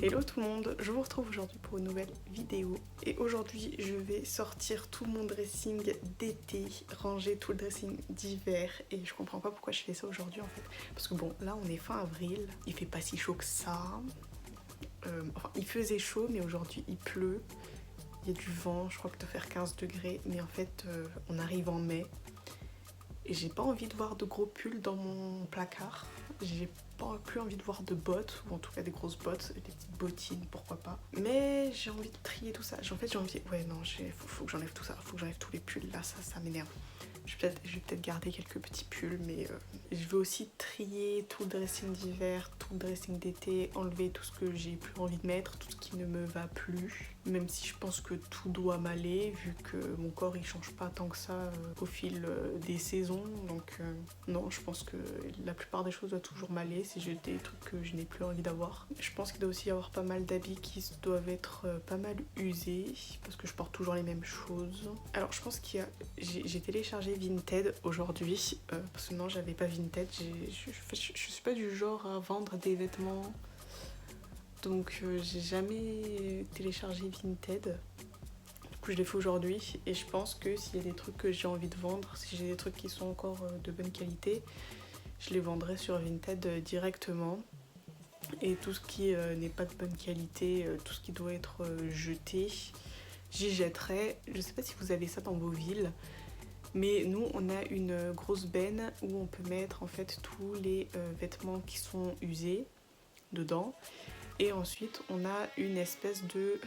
Hello tout le monde, je vous retrouve aujourd'hui pour une nouvelle vidéo et aujourd'hui je vais sortir tout mon dressing d'été, ranger tout le dressing d'hiver et je comprends pas pourquoi je fais ça aujourd'hui en fait parce que bon là on est fin avril, il fait pas si chaud que ça, enfin il faisait chaud mais aujourd'hui il pleut, il y a du vent, je crois que doit faire 15 degrés mais en fait on arrive en mai et j'ai pas envie de voir de gros pulls dans mon placard, j'ai pas plus envie de voir de bottes, ou en tout cas des grosses bottes, des petites bottines, pourquoi pas. Mais j'ai envie de trier tout ça. En fait, j'ai envie... Ouais, non, faut que j'enlève tout ça, faut que j'enlève tous les pulls, là, ça m'énerve. Je vais peut-être garder quelques petits pulls, mais je vais aussi trier tout le dressing d'hiver, tout le dressing d'été, enlever tout ce que j'ai plus envie de mettre, tout ce qui ne me va plus. Même si je pense que tout doit m'aller, vu que mon corps il change pas tant que ça au fil des saisons. Donc non, je pense que la plupart des choses doivent toujours m'aller si j'ai des trucs que je n'ai plus envie d'avoir. Je pense qu'il doit aussi y avoir pas mal d'habits qui doivent être pas mal usés, parce que je porte toujours les mêmes choses. Alors je pense qu'il y a... J'ai téléchargé Vinted aujourd'hui, parce que non, j'avais pas Vinted. Je suis pas du genre à vendre des vêtements. Donc j'ai jamais téléchargé Vinted. Du coup je l'ai fait aujourd'hui et je pense que s'il y a des trucs que j'ai envie de vendre, si j'ai des trucs qui sont encore de bonne qualité, je les vendrai sur Vinted directement. Et tout ce qui n'est pas de bonne qualité, tout ce qui doit être jeté, j'y jetterai. Je sais pas si vous avez ça dans vos villes, mais nous on a une grosse benne où on peut mettre en fait tous les vêtements qui sont usés dedans. Et ensuite, on a une espèce de...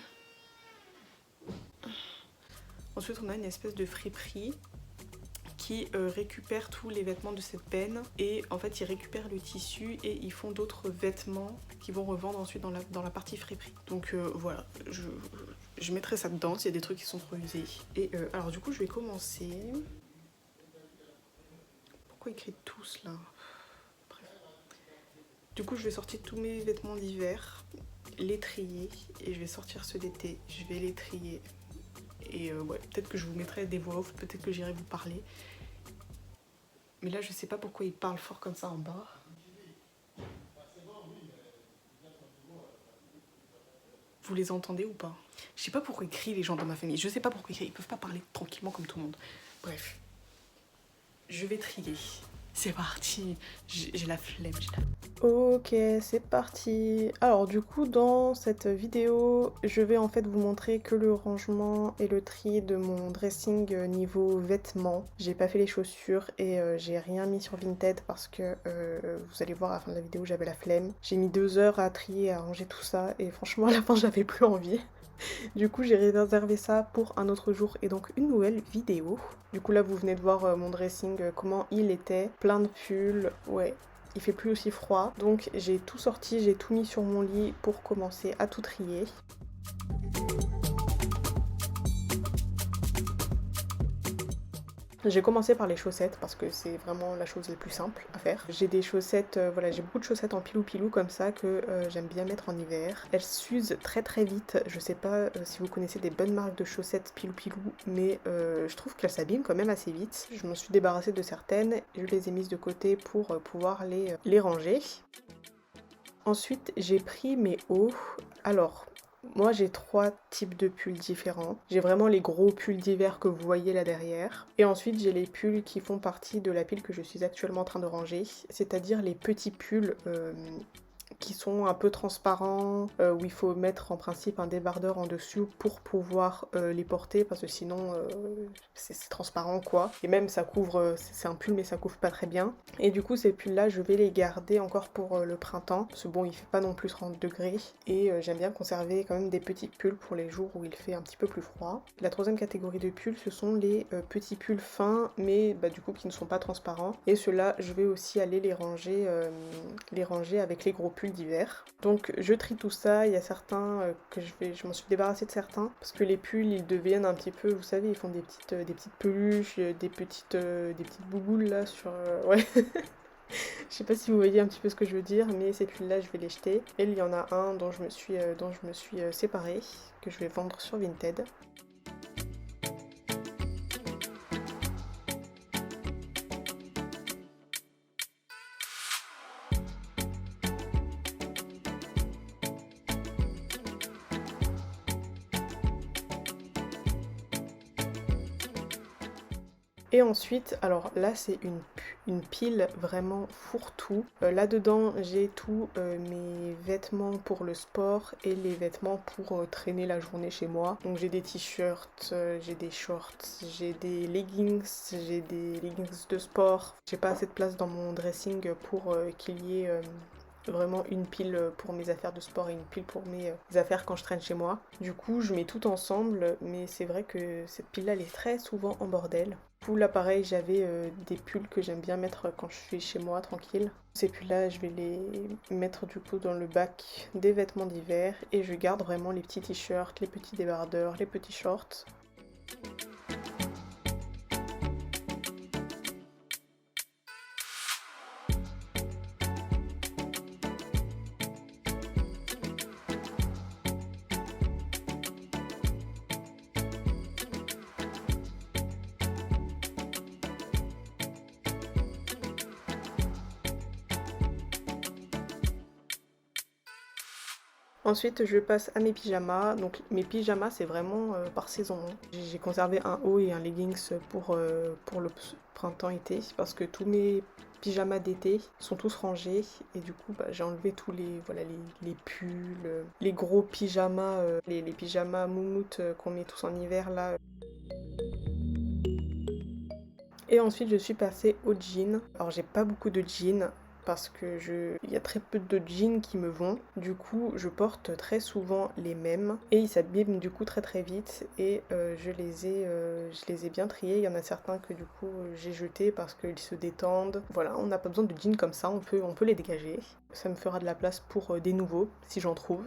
friperie qui récupère tous les vêtements de cette benne. Et en fait, ils récupèrent le tissu et ils font d'autres vêtements qu'ils vont revendre ensuite dans la partie friperie. Donc voilà, je mettrai ça dedans s'il y a des trucs qui sont trop usés. Et alors du coup, je vais commencer... Pourquoi écrire tous là? Bref. Du coup, je vais sortir tous mes vêtements d'hiver, les trier, et je vais sortir ceux d'été, je vais les trier. Et ouais, peut-être que je vous mettrai des voix off, peut-être que j'irai vous parler. Mais là, je sais pas pourquoi il parle fort comme ça en bas. Vous les entendez ou pas? Je sais pas pourquoi ils crient les gens dans ma famille, je sais pas pourquoi ils crient, ils peuvent pas parler tranquillement comme tout le monde. Bref, je vais trier. C'est parti, j'ai la flemme. Ok, c'est parti. Alors du coup, dans cette vidéo, je vais en fait vous montrer que le rangement et le tri de mon dressing niveau vêtements. J'ai pas fait les chaussures et j'ai rien mis sur Vinted parce que vous allez voir à la fin de la vidéo, j'avais la flemme. J'ai mis 2 heures à trier, à ranger tout ça et franchement à la fin j'avais plus envie. Du coup j'ai réservé ça pour un autre jour et donc une nouvelle vidéo. Du coup là vous venez de voir mon dressing, comment il était, plein de pulls, ouais. Il fait plus aussi froid, donc j'ai tout sorti, j'ai tout mis sur mon lit pour commencer à tout trier. J'ai commencé par les chaussettes parce que c'est vraiment la chose la plus simple à faire. J'ai des chaussettes, voilà, j'ai beaucoup de chaussettes en pilou-pilou comme ça que j'aime bien mettre en hiver. Elles s'usent très très vite. Je sais pas si vous connaissez des bonnes marques de chaussettes pilou-pilou, mais je trouve qu'elles s'abîment quand même assez vite. Je m'en suis débarrassée de certaines, je les ai mises de côté pour pouvoir les ranger. Ensuite, j'ai pris mes hauts. Alors, moi j'ai 3 types de pulls différents. J'ai vraiment les gros pulls d'hiver que vous voyez là derrière. Et ensuite j'ai les pulls qui font partie de la pile que je suis actuellement en train de ranger. C'est-à-dire les petits pulls qui sont un peu transparents, où il faut mettre en principe un débardeur en dessous pour pouvoir les porter parce que sinon c'est transparent quoi. Et même ça couvre, c'est un pull mais ça couvre pas très bien. Et du coup ces pulls là je vais les garder encore pour le printemps parce que bon il fait pas non plus 30 degrés et j'aime bien conserver quand même des petits pulls pour les jours où il fait un petit peu plus froid. La troisième catégorie de pulls ce sont les petits pulls fins mais du coup qui ne sont pas transparents et ceux-là je vais aussi aller les ranger avec les gros pulls d'hiver. Donc je trie tout ça, il y a certains que je m'en suis débarrassée de certains parce que les pulls ils deviennent un petit peu, vous savez, ils font des petites peluches, des petites bouboules là sur... ouais. Je sais pas si vous voyez un petit peu ce que je veux dire, mais ces pulls là je vais les jeter. Et il y en a un dont je me suis séparée, que je vais vendre sur Vinted. Et ensuite, alors là c'est une pile vraiment fourre-tout. Là-dedans j'ai tous mes vêtements pour le sport et les vêtements pour traîner la journée chez moi. Donc j'ai des t-shirts, j'ai des shorts, j'ai des leggings, j'ai des leggings de sport. J'ai pas assez de place dans mon dressing pour qu'il y ait vraiment une pile pour mes affaires de sport et une pile pour mes affaires quand je traîne chez moi. Du coup, je mets tout ensemble, mais c'est vrai que cette pile-là, elle est très souvent en bordel. Du coup, là, pareil, j'avais des pulls que j'aime bien mettre quand je suis chez moi, tranquille. Ces pulls-là, je vais les mettre du coup dans le bac des vêtements d'hiver et je garde vraiment les petits t-shirts, les petits débardeurs, les petits shorts. Ensuite, je passe à mes pyjamas. Donc, mes pyjamas, c'est vraiment par saison, hein. J'ai conservé un haut et un leggings pour le printemps-été parce que tous mes pyjamas d'été sont tous rangés et du coup, bah, j'ai enlevé tous les, voilà, les pulls, les gros pyjamas, les pyjamas moumoutes qu'on met tous en hiver là. Et ensuite, je suis passée au jean. Alors, j'ai pas beaucoup de jeans parce que il y a très peu de jeans qui me vont. Du coup, je porte très souvent les mêmes et ils s'abîment du coup très très vite et je les ai bien triés. Il y en a certains que du coup j'ai jetés parce qu'ils se détendent. Voilà, on n'a pas besoin de jeans comme ça, on peut les dégager. Ça me fera de la place pour des nouveaux si j'en trouve.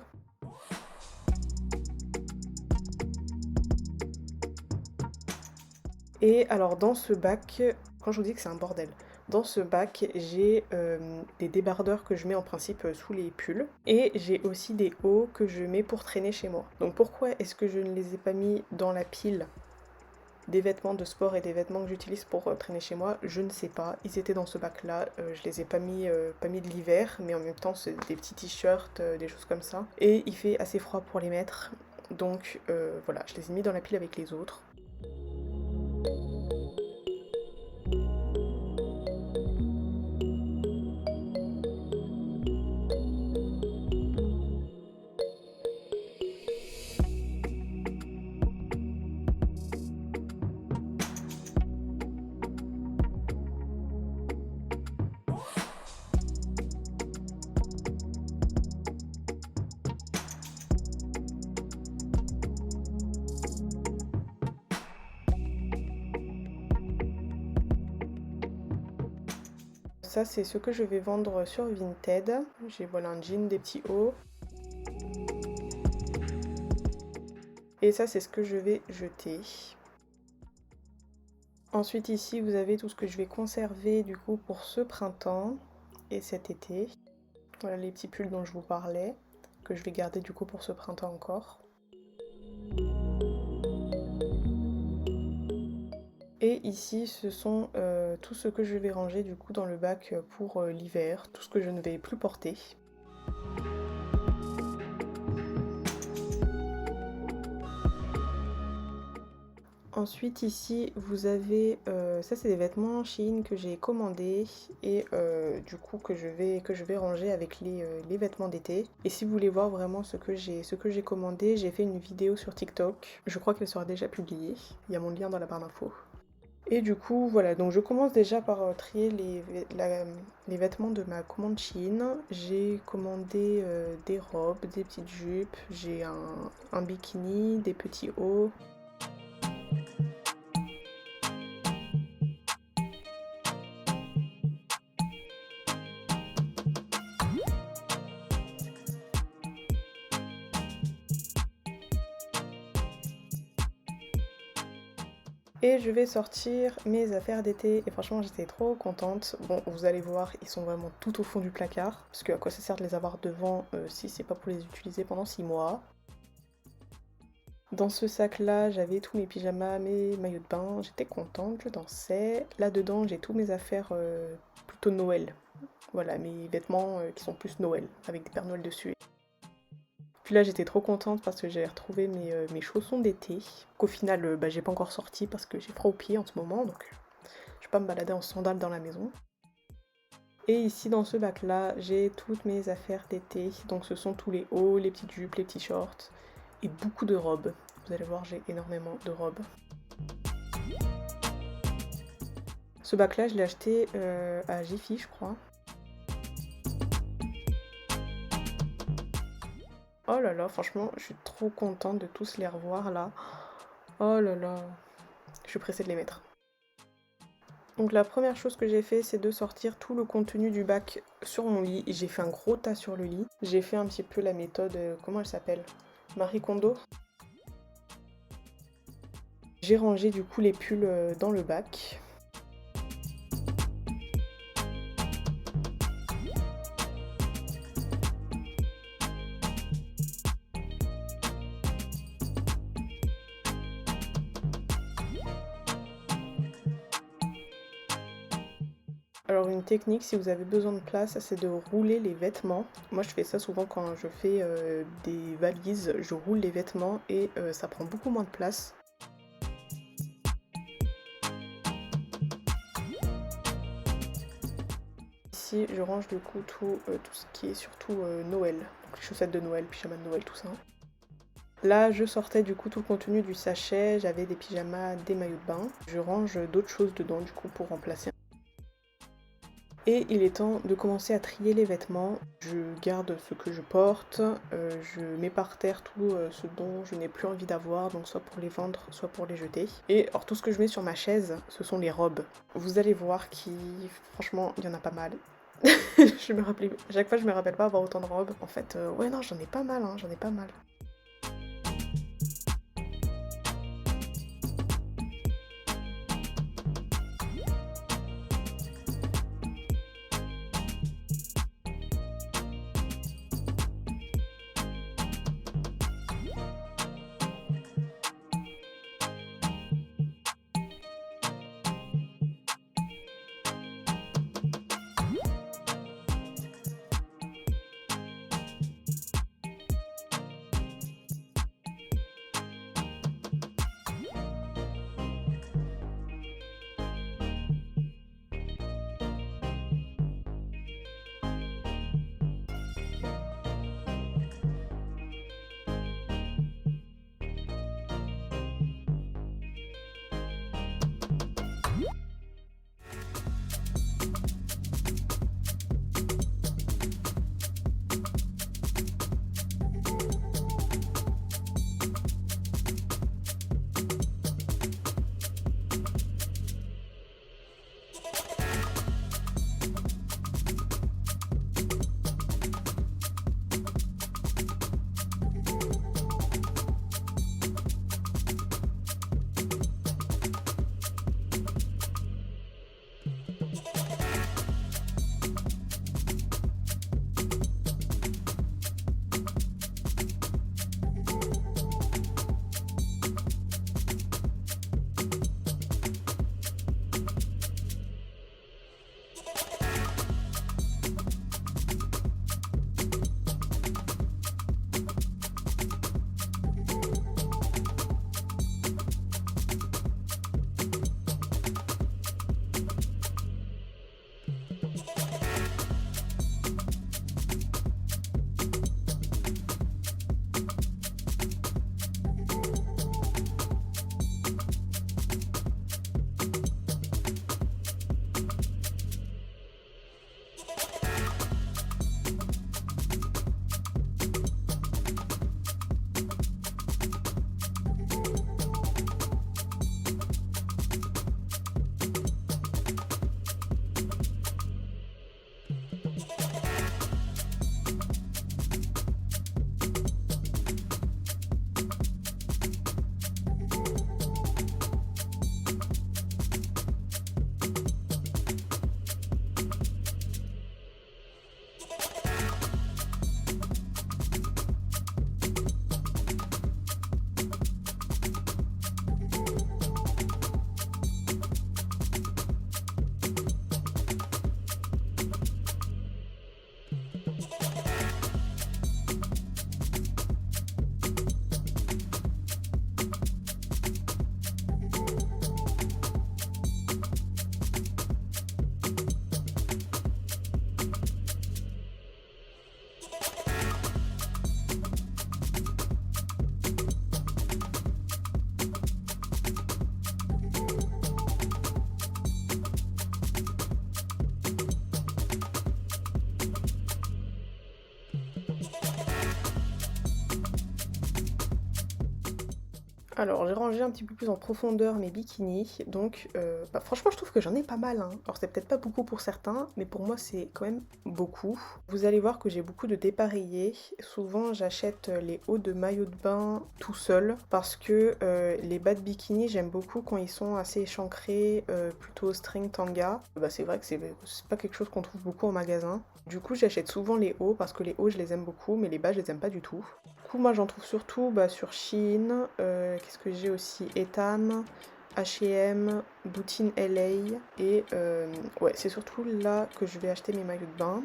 Et alors dans ce bac, quand je vous dis que c'est un bordel, dans ce bac j'ai des débardeurs que je mets en principe sous les pulls et j'ai aussi des hauts que je mets pour traîner chez moi. Donc pourquoi est-ce que je ne les ai pas mis dans la pile des vêtements de sport et des vêtements que j'utilise pour traîner chez moi, je ne sais pas. Ils étaient dans ce bac là, je les ai pas mis de l'hiver, mais en même temps c'est des petits t-shirts, des choses comme ça. Et il fait assez froid pour les mettre, donc voilà, je les ai mis dans la pile avec les autres. Ça, c'est ce que je vais vendre sur Vinted. J'ai voilà un jean, des petits hauts. Et ça, c'est ce que je vais jeter. Ensuite, ici, vous avez tout ce que je vais conserver du coup pour ce printemps et cet été. Voilà les petits pulls dont je vous parlais, que je vais garder du coup pour ce printemps encore. Et ici, ce sont tout ce que je vais ranger du coup dans le bac pour l'hiver, tout ce que je ne vais plus porter. Ensuite ici vous avez, ça c'est des vêtements Shein que j'ai commandés et du coup que je vais ranger avec les vêtements d'été. Et si vous voulez voir vraiment ce que j'ai commandé, j'ai fait une vidéo sur TikTok. Je crois qu'elle sera déjà publiée. Il y a mon lien dans la barre d'infos. Et du coup voilà, donc je commence déjà par trier les vêtements de ma commande Shein. J'ai commandé des robes, des petites jupes, j'ai un bikini, des petits hauts. Et je vais sortir mes affaires d'été et franchement j'étais trop contente. Bon, vous allez voir, ils sont vraiment tout au fond du placard parce que à quoi ça sert de les avoir devant si c'est pas pour les utiliser pendant 6 mois. Dans ce sac là j'avais tous mes pyjamas, mes maillots de bain, j'étais contente, je dansais. Là dedans j'ai tous mes affaires plutôt Noël. Voilà, mes vêtements qui sont plus Noël avec des Pères Noël dessus. Puis là j'étais trop contente parce que j'ai retrouvé mes chaussons d'été qu'au final bah, j'ai pas encore sorti parce que j'ai froid aux pieds en ce moment donc Je vais pas me balader en sandales dans la maison. Et ici dans ce bac là, j'ai toutes mes affaires d'été. Donc ce sont tous les hauts, les petites jupes, les petits shorts et beaucoup de robes. Vous allez voir, j'ai énormément de robes. Ce bac là, je l'ai acheté à Jiffy, je crois. Oh là là, franchement, je suis trop contente de tous les revoir là. Oh là là, je suis pressée de les mettre. Donc la première chose que j'ai fait, c'est de sortir tout le contenu du bac sur mon lit. J'ai fait un gros tas sur le lit. J'ai fait un petit peu la méthode, comment elle s'appelle? Marie Kondo. J'ai rangé du coup les pulls dans le bac. Alors une technique, si vous avez besoin de place, c'est de rouler les vêtements. Moi je fais ça souvent quand je fais des valises, je roule les vêtements et ça prend beaucoup moins de place. Ici je range du coup tout ce qui est surtout Noël, donc les chaussettes de Noël, pyjamas de Noël, tout ça. Là je sortais du coup tout le contenu du sachet, j'avais des pyjamas, des maillots de bain. Je range d'autres choses dedans du coup pour remplacer. Et il est temps de commencer à trier les vêtements. Je garde ce que je porte, je mets par terre tout ce dont je n'ai plus envie d'avoir, donc soit pour les vendre, soit pour les jeter. Et alors tout ce que je mets sur ma chaise, ce sont les robes. Vous allez voir franchement, il y en a pas mal. À chaque fois je me rappelle pas avoir autant de robes. En fait, ouais non, j'en ai pas mal, hein, j'en ai pas mal. Alors, j'ai rangé un petit peu plus en profondeur mes bikinis, donc franchement je trouve que j'en ai pas mal, hein. Alors c'est peut-être pas beaucoup pour certains, mais pour moi c'est quand même beaucoup. Vous allez voir que j'ai beaucoup de dépareillés. Souvent j'achète les hauts de maillot de bain tout seul, parce que les bas de bikini j'aime beaucoup quand ils sont assez échancrés, plutôt string tanga. C'est vrai que c'est pas quelque chose qu'on trouve beaucoup en magasin. Du coup j'achète souvent les hauts, parce que les hauts je les aime beaucoup, mais les bas je les aime pas du tout. Du coup, moi j'en trouve surtout sur Shein, qu'est-ce que j'ai aussi? Etam, H&M, Boutin LA, et ouais, c'est surtout là que je vais acheter mes maillots de bain.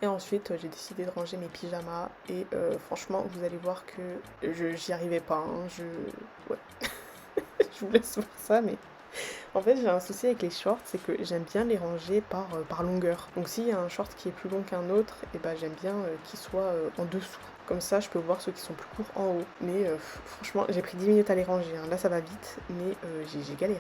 Et ensuite, j'ai décidé de ranger mes pyjamas et franchement, vous allez voir que j'y arrivais pas, hein, ouais, je vous laisse voir ça, mais en fait, j'ai un souci avec les shorts, c'est que j'aime bien les ranger par longueur. Donc s'il y a un short qui est plus long qu'un autre, et j'aime bien qu'il soit en dessous. Comme ça, je peux voir ceux qui sont plus courts en haut. Mais franchement, j'ai pris 10 minutes à les ranger, hein. Là, ça va vite, mais j'ai galéré.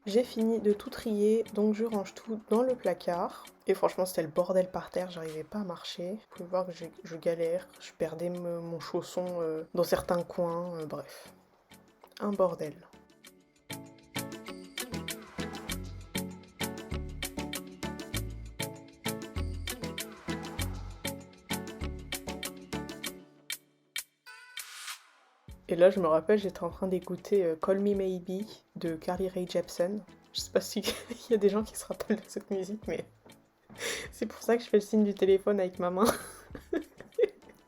J'ai fini de tout trier, donc je range tout dans le placard. Et franchement, c'était le bordel par terre, j'arrivais pas à marcher. Vous pouvez voir que je galère, je perdais mon chausson dans certains coins, bref. Un bordel. Et là, je me rappelle, j'étais en train d'écouter Call Me Maybe de Carly Rae Jepsen. Je sais pas s'il y a des gens qui se rappellent de cette musique, mais c'est pour ça que je fais le signe du téléphone avec ma main.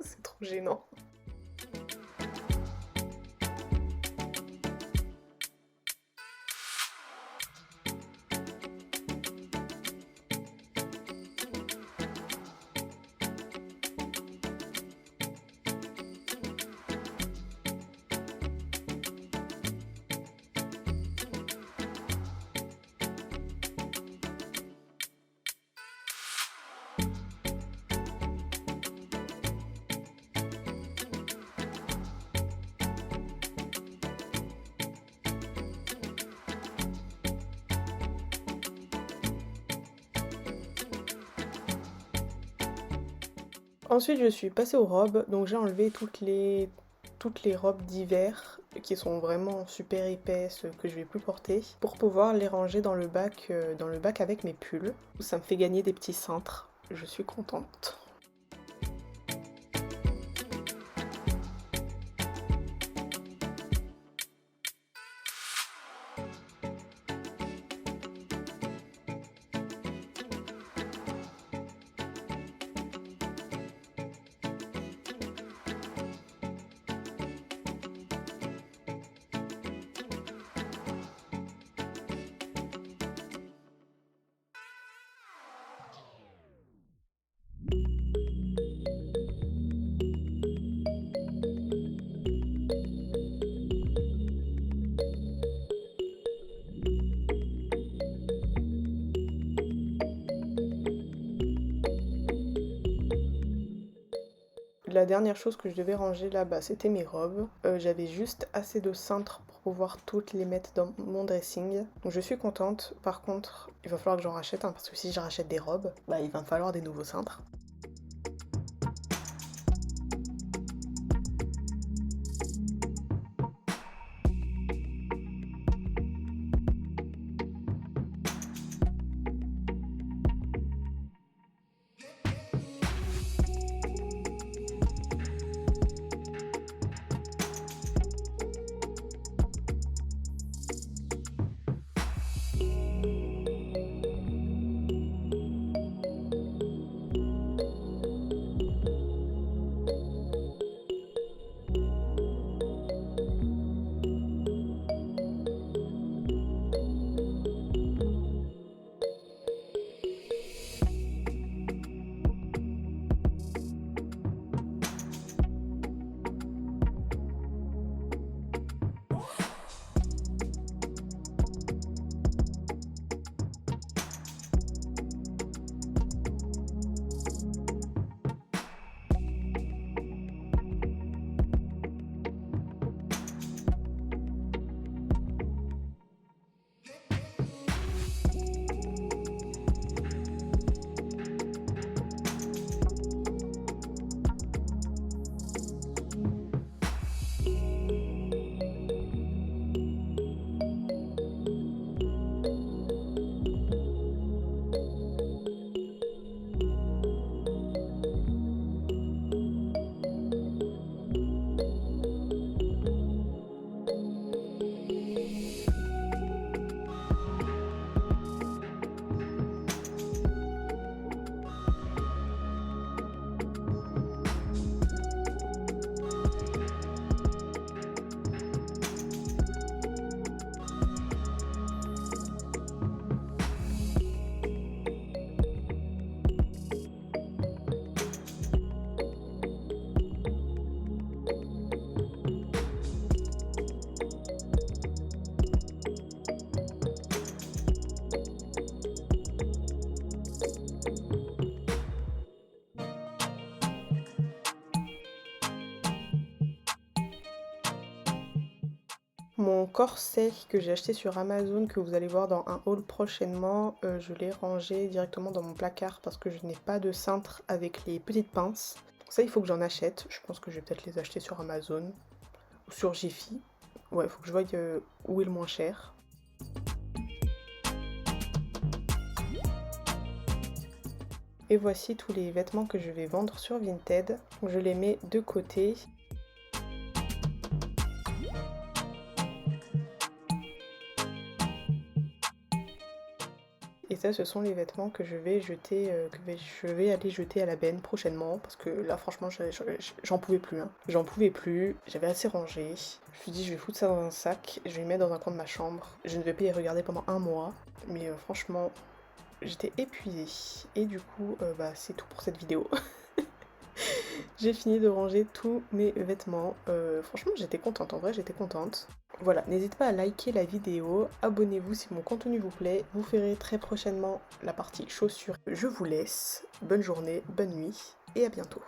C'est trop gênant. Ensuite, je suis passée aux robes, donc j'ai enlevé toutes les robes d'hiver qui sont vraiment super épaisses, que je vais plus porter, pour pouvoir les ranger dans le bac avec mes pulls. Ça me fait gagner des petits cintres, je suis contente. La dernière chose que je devais ranger là, c'était mes robes. J'avais juste assez de cintres pour pouvoir toutes les mettre dans mon dressing. Donc je suis contente. Par contre, il va falloir que j'en rachète un, parce que si je rachète des robes, il va me falloir des nouveaux cintres. Mon corset que j'ai acheté sur Amazon, que vous allez voir dans un haul prochainement, je l'ai rangé directement dans mon placard parce que je n'ai pas de cintre avec les petites pinces. Ça, il faut que j'en achète. Je pense que je vais peut-être les acheter sur Amazon ou sur Jiffy. Ouais, il faut que je voie où est le moins cher. Et voici tous les vêtements que je vais vendre sur Vinted. Je les mets de côté. Et ça, ce sont les vêtements que je vais jeter, je vais aller jeter à la benne prochainement, parce que là, franchement, j'en pouvais plus, hein. J'en pouvais plus, j'avais assez rangé. Je me suis dit, je vais foutre ça dans un sac, je vais les mettre dans un coin de ma chambre. Je ne vais pas y regarder pendant un mois, mais franchement, j'étais épuisée. Et du coup, c'est tout pour cette vidéo. J'ai fini de ranger tous mes vêtements. Franchement, j'étais contente. En vrai, j'étais contente. Voilà, n'hésitez pas à liker la vidéo, abonnez-vous si mon contenu vous plaît. Vous verrez très prochainement la partie chaussures. Je vous laisse. Bonne journée, bonne nuit et à bientôt.